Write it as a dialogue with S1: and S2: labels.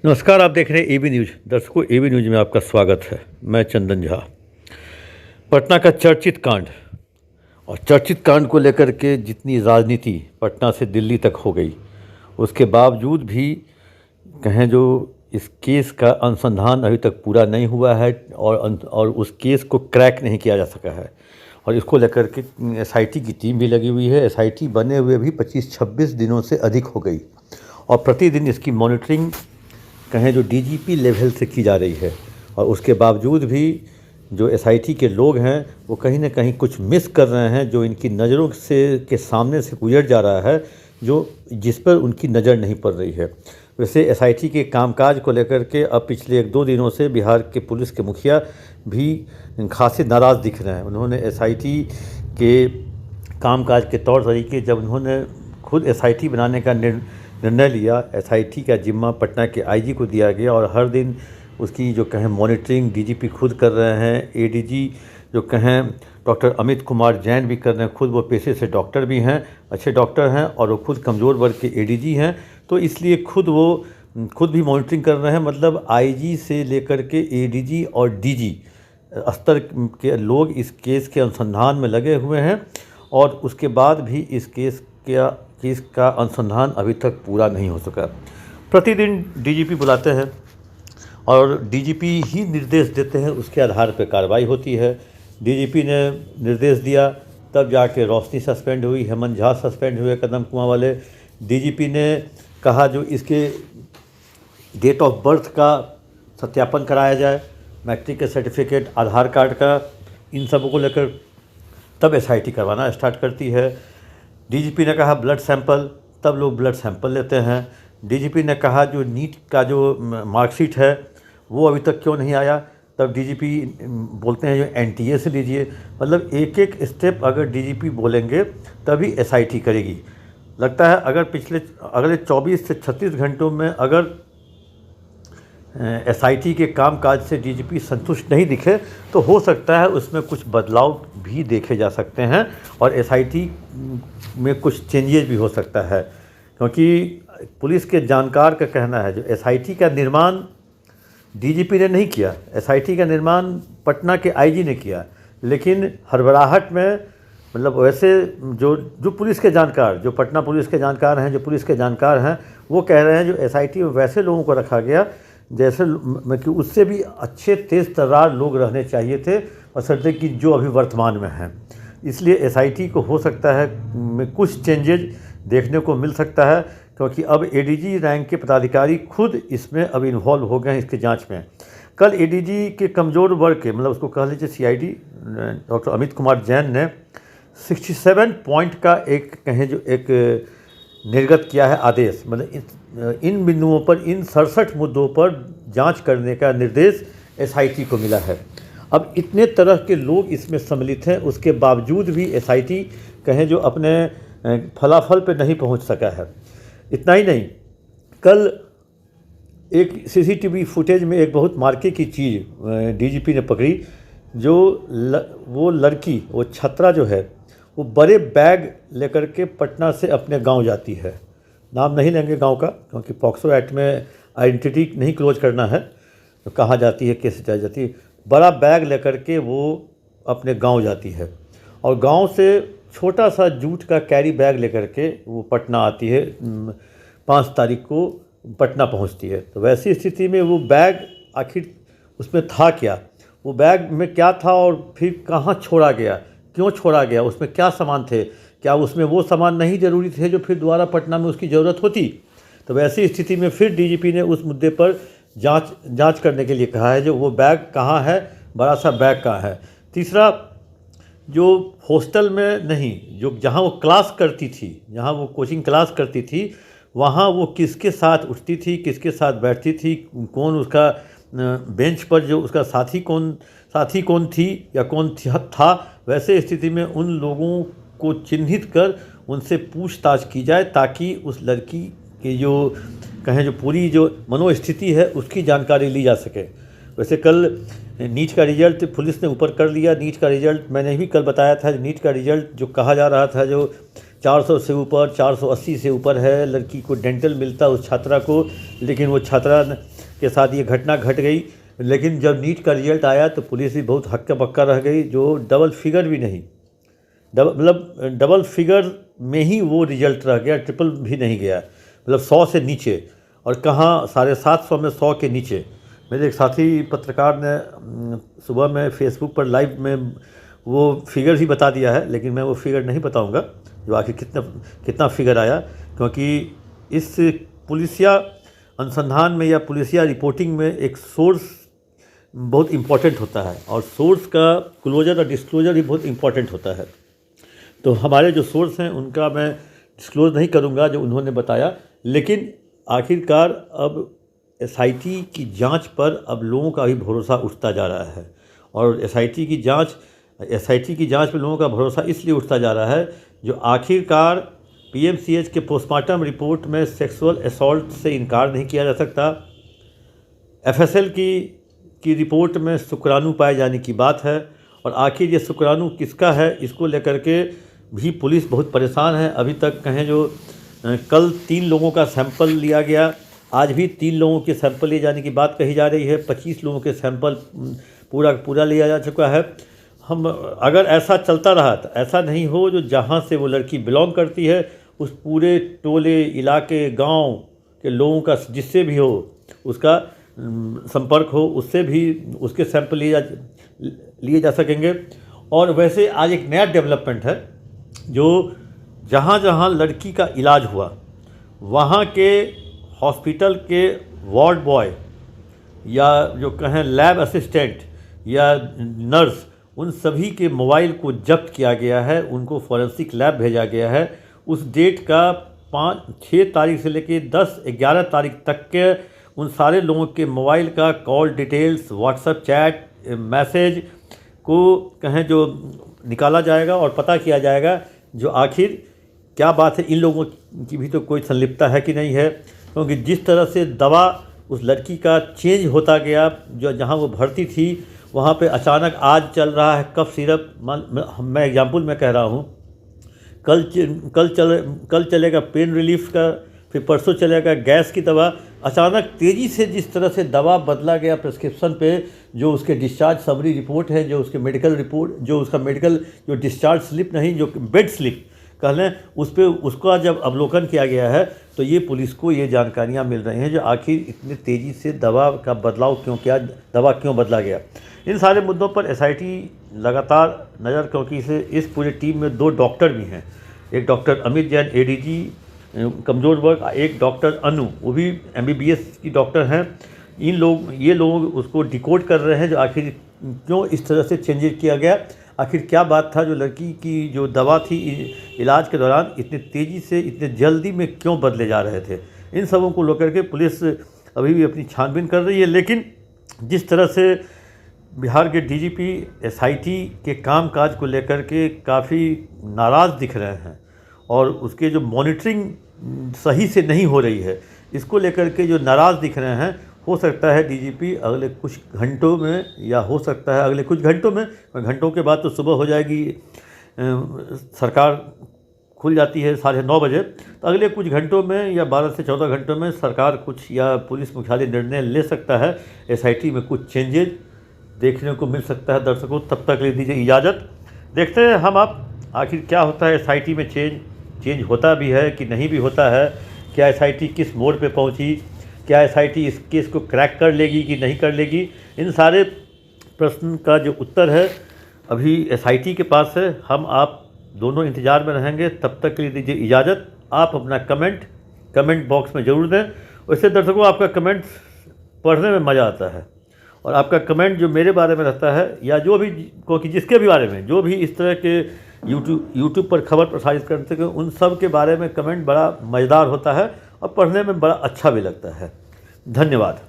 S1: नमस्कार, आप देख रहे हैं एबी न्यूज। दर्शकों, एबी न्यूज में आपका स्वागत है। मैं चंदन झा। पटना का चर्चित कांड और चर्चित कांड को लेकर के जितनी राजनीति पटना से दिल्ली तक हो गई, उसके बावजूद भी कहें जो इस केस का अनुसंधान अभी तक पूरा नहीं हुआ है और उस केस को क्रैक नहीं किया जा सका है। और इसको लेकर के एसआईटी की टीम भी लगी हुई है। एसआईटी बने हुए भी 25-26 दिनों से अधिक हो गई और प्रतिदिन इसकी मॉनिटरिंग कहें जो डीजीपी लेवल से की जा रही है। और उसके बावजूद भी जो एसआईटी के लोग हैं वो कहीं ना कहीं कुछ मिस कर रहे हैं, जो इनकी नज़रों से के सामने से गुजर जा रहा है, जो जिस पर उनकी नज़र नहीं पड़ रही है। वैसे एसआईटी के कामकाज को लेकर के अब पिछले 1-2 दिनों से बिहार के पुलिस के मुखिया भी खासे नाराज़ दिख रहे हैं। उन्होंने एसआईटी के कामकाज के तौर तरीके, जब उन्होंने खुद एसआईटी बनाने का निर्णय लिया, एसआईटी का जिम्मा पटना के आईजी को दिया गया और हर दिन उसकी जो कहें मॉनिटरिंग डीजीपी खुद कर रहे हैं। एडीजी जो कहें डॉक्टर अमित कुमार जैन भी कर रहे हैं। खुद वो पेशे से डॉक्टर भी हैं, अच्छे डॉक्टर हैं, और वो खुद कमज़ोर वर्ग के एडीजी हैं, तो इसलिए खुद भी मॉनिटरिंग कर रहे हैं। मतलब आईजी से लेकर के एडीजी और डीजी स्तर के लोग इस केस के अनुसंधान में लगे हुए हैं और उसके बाद भी इस केस का अनुसंधान अभी तक पूरा नहीं हो सका। प्रतिदिन डीजीपी बुलाते हैं और डीजीपी ही निर्देश देते हैं, उसके आधार पर कार्रवाई होती है। डीजीपी ने निर्देश दिया तब जाके रोशनी सस्पेंड हुई, हेमंत झा सस्पेंड हुए कदम कुआं वाले। डीजीपी ने कहा जो इसके डेट ऑफ बर्थ का सत्यापन कराया जाए, मैट्रिक के सर्टिफिकेट, आधार कार्ड का, इन सब को लेकर तब एसआईटी करवाना स्टार्ट करती है। डीजीपी ने कहा ब्लड सैंपल, तब लोग ब्लड सैंपल लेते हैं। डीजीपी ने कहा जो नीट का जो मार्कशीट है वो अभी तक क्यों नहीं आया, तब डीजीपी बोलते हैं जो एनटीए से लीजिए। मतलब एक एक स्टेप अगर डीजीपी बोलेंगे तभी एसआईटी करेगी। लगता है अगर अगले 24 से 36 घंटों में अगर एसआईटी के कामकाज से डीजीपी संतुष्ट नहीं दिखे तो हो सकता है उसमें कुछ बदलाव भी देखे जा सकते हैं और एसआईटी में कुछ चेंजेस भी हो सकता है। क्योंकि पुलिस के जानकार का कहना है जो एसआईटी का निर्माण डीजीपी ने नहीं किया, एसआईटी का निर्माण पटना के आईजी ने किया, लेकिन हड़बड़ाहट में मतलब वैसे जो पुलिस के जानकार, जो पटना पुलिस के जानकार हैं, जो पुलिस के जानकार हैं, वो कह रहे हैं जो एसआईटी में वैसे लोगों को रखा गया जैसे कि उससे भी अच्छे तेज़ तर्रार लोग रहने चाहिए थे, बशर्ते कि जो अभी वर्तमान में हैं। इसलिए एसआईटी को हो सकता है में कुछ चेंजेज देखने को मिल सकता है, क्योंकि अब एडीजी रैंक के पदाधिकारी खुद इसमें अब इन्वॉल्व हो गए हैं इसके जांच में। कल एडीजी के कमज़ोर वर्ग के, मतलब उसको कह लीजिए सीआईडी डॉक्टर अमित कुमार जैन ने 67 पॉइंट का एक निर्गत किया है आदेश। मतलब इन बिंदुओं पर, इन 67 मुद्दों पर जांच करने का निर्देश एसआईटी को मिला है। अब इतने तरह के लोग इसमें सम्मिलित हैं, उसके बावजूद भी एसआईटी कहें जो अपने फलाफल पे नहीं पहुंच सका है। इतना ही नहीं, कल एक सीसीटीवी फुटेज में एक बहुत मार्के की चीज़ डीजीपी ने पकड़ी। वो लड़की, वो छात्रा जो है, वो बड़े बैग लेकर के पटना से अपने गांव जाती है। नाम नहीं लेंगे गांव का, क्योंकि पॉक्सो एक्ट में आइडेंटिटी नहीं क्लोज करना है, तो कहाँ जाती है, कैसे चली जाती है। बड़ा बैग लेकर के वो अपने गांव जाती है और गांव से छोटा सा जूट का कैरी बैग लेकर के वो पटना आती है। 5 तारीख को पटना पहुंचती है। तो वैसी स्थिति में वो बैग आखिर उसमें था क्या, वो बैग में क्या था और फिर कहाँ छोड़ा गया, क्यों छोड़ा गया, उसमें क्या सामान थे, क्या उसमें वो सामान नहीं ज़रूरी थे जो फिर दोबारा पटना में उसकी ज़रूरत होती। तो वैसी स्थिति में फिर डीजीपी ने उस मुद्दे पर जांच करने के लिए कहा है, जो वो बैग कहाँ है, बड़ा सा बैग कहाँ है। तीसरा, जो हॉस्टल में नहीं, जो जहाँ वो क्लास करती थी, जहाँ वो कोचिंग क्लास करती थी, वहाँ वो किसके साथ उठती थी, किसके साथ बैठती थी, कौन उसका बेंच पर जो उसका साथी कौन थी या कौन था। वैसे स्थिति में उन लोगों को चिन्हित कर उनसे पूछताछ की जाए, ताकि उस लड़की की जो कहें जो पूरी जो मनोस्थिति है उसकी जानकारी ली जा सके। वैसे कल नीट का रिजल्ट पुलिस ने ऊपर कर लिया। नीट का रिजल्ट मैंने भी कल बताया था, नीट का रिजल्ट जो कहा जा रहा था, जो 400 से ऊपर, 480 से ऊपर है, लड़की को डेंटल मिलता उस छात्रा को, लेकिन वो छात्रा के साथ ये घटना घट गई। लेकिन जब नीट का रिजल्ट आया तो पुलिस भी बहुत हक्का बक्का रह गई, जो डबल फिगर भी नहीं, डबल फिगर में ही वो रिजल्ट रह गया, ट्रिपल भी नहीं गया, मतलब 100 से नीचे, और कहाँ 750 में 100 के नीचे। मेरे एक साथी पत्रकार ने सुबह में फेसबुक पर लाइव में वो फिगर ही बता दिया है, लेकिन मैं वो फिगर नहीं बताऊंगा जो आखिर कितना फिगर आया, क्योंकि इस पुलिसिया अनुसंधान में या पुलिसिया रिपोर्टिंग में एक सोर्स बहुत इम्पॉर्टेंट होता है, और सोर्स का क्लोजर और डिस्क्लोजर भी बहुत इम्पॉर्टेंट होता है। तो हमारे जो सोर्स हैं उनका मैं डिस्क्लोज नहीं करूंगा जो उन्होंने बताया, लेकिन आखिरकार अब एसआईटी की जांच पर अब लोगों का भी भरोसा उठता जा रहा है, और एसआईटी की जांच पर लोगों का भरोसा इसलिए उठता जा रहा है जो आखिरकार पीएमसीएच के पोस्टमार्टम रिपोर्ट में सेक्सुअल असॉल्ट से इनकार नहीं किया जा सकता। एफएसएल की रिपोर्ट में शुक्राणु पाए जाने की बात है, और आखिर ये शुक्राणु किसका है इसको लेकर के भी पुलिस बहुत परेशान है। अभी तक कहें जो कल 3 लोगों का सैंपल लिया गया, आज भी 3 लोगों के सैंपल लिए जाने की बात कही जा रही है, 25 लोगों के सैंपल पूरा लिया जा चुका है। हम अगर ऐसा चलता रहा तो ऐसा नहीं हो जो जहाँ से वो लड़की बिलोंग करती है उस पूरे टोले, इलाके, गांव के लोगों का जिससे भी हो उसका संपर्क हो, उससे भी उसके सैंपल लिए जा सकेंगे। और वैसे आज एक नया डेवलपमेंट है, जो जहाँ लड़की का इलाज हुआ वहाँ के हॉस्पिटल के वार्ड बॉय या जो कहें लैब असिस्टेंट या नर्स, उन सभी के मोबाइल को जब्त किया गया है, उनको फॉरेंसिक लैब भेजा गया है। उस डेट का 6 तारीख से लेकर 10-11 तारीख तक के उन सारे लोगों के मोबाइल का call details, WhatsApp chat, message को कहें जो निकाला जाएगा और पता किया जाएगा जो आखिर क्या बात है, इन लोगों की भी तो कोई संलिप्तता है कि नहीं है। क्योंकि जिस तरह से दवा उस लड़की का चेंज होता गया, जो जहाँ वो भर्ती थी वहाँ पे अचानक आज चल रहा है कफ सिरप, मैं एग्जाम्पल में कह रहा हूँ, कल चलेगा पेन रिलीफ का, फिर परसों चलेगा गैस की दवा। अचानक तेज़ी से जिस तरह से दवा बदला गया प्रिस्क्रिप्शन पे, जो उसके डिस्चार्ज समरी रिपोर्ट है, जो उसके मेडिकल रिपोर्ट, जो उसका मेडिकल जो डिस्चार्ज स्लिप नहीं, जो बेड स्लिप कह लें, उस पर उसका जब अवलोकन किया गया है तो ये पुलिस को ये जानकारियाँ मिल रही हैं जो आखिर इतनी तेज़ी से दवा का बदलाव क्यों किया, दवा क्यों बदला गया। इन सारे मुद्दों पर एसआईटी लगातार नज़र, क्योंकि इस पूरी टीम में 2 डॉक्टर भी हैं, एक डॉक्टर अमित जैन एडीजी कमज़ोर वर्ग, एक डॉक्टर अनु, वो भी एमबीबीएस की डॉक्टर हैं। ये लोग उसको डिकोड कर रहे हैं जो आखिर क्यों इस तरह से चेंजेस किया गया, आखिर क्या बात था जो लड़की की जो दवा थी इलाज के दौरान इतनी तेज़ी से, इतने जल्दी में क्यों बदले जा रहे थे। इन सबों को लेकर के पुलिस अभी भी अपनी छानबीन कर रही है, लेकिन जिस तरह से बिहार के डीजीपी एसआईटी के कामकाज को लेकर के काफ़ी नाराज़ दिख रहे हैं, और उसके जो मॉनिटरिंग सही से नहीं हो रही है, इसको लेकर के जो नाराज़ दिख रहे हैं, हो सकता है डीजीपी अगले कुछ घंटों में, या हो सकता है अगले कुछ घंटों में, घंटों के बाद तो सुबह हो जाएगी, सरकार खुल जाती है 9:30 बजे, तो अगले कुछ घंटों में या 12 से 14 घंटों में सरकार कुछ या पुलिस मुख्यालय निर्णय ले सकता है। एसआईटी में कुछ चेंजेज देखने को मिल सकता है दर्शकों। तब तक ले दीजिए इजाज़त, देखते हैं हम आप आखिर क्या होता है एसआईटी में, चेंज होता भी है कि नहीं भी होता है, क्या एसआईटी किस मोड़ पे पहुंची, क्या एसआईटी इस केस को क्रैक कर लेगी कि नहीं कर लेगी। इन सारे प्रश्न का जो उत्तर है अभी एसआईटी के पास है। हम आप दोनों इंतज़ार में रहेंगे, तब तक के लिए दीजिए इजाज़त। आप अपना कमेंट बॉक्स में ज़रूर दें। वैसे दर्शकों, आपका कमेंट पढ़ने में मज़ा आता है, और आपका कमेंट जो मेरे बारे में रहता है या जो भी क्योंकि जिसके भी बारे में जो भी इस तरह के यूट्यूब पर खबर प्रसारित करते हैं, उन सब के बारे में कमेंट बड़ा मज़ेदार होता है और पढ़ने में बड़ा अच्छा भी लगता है। धन्यवाद।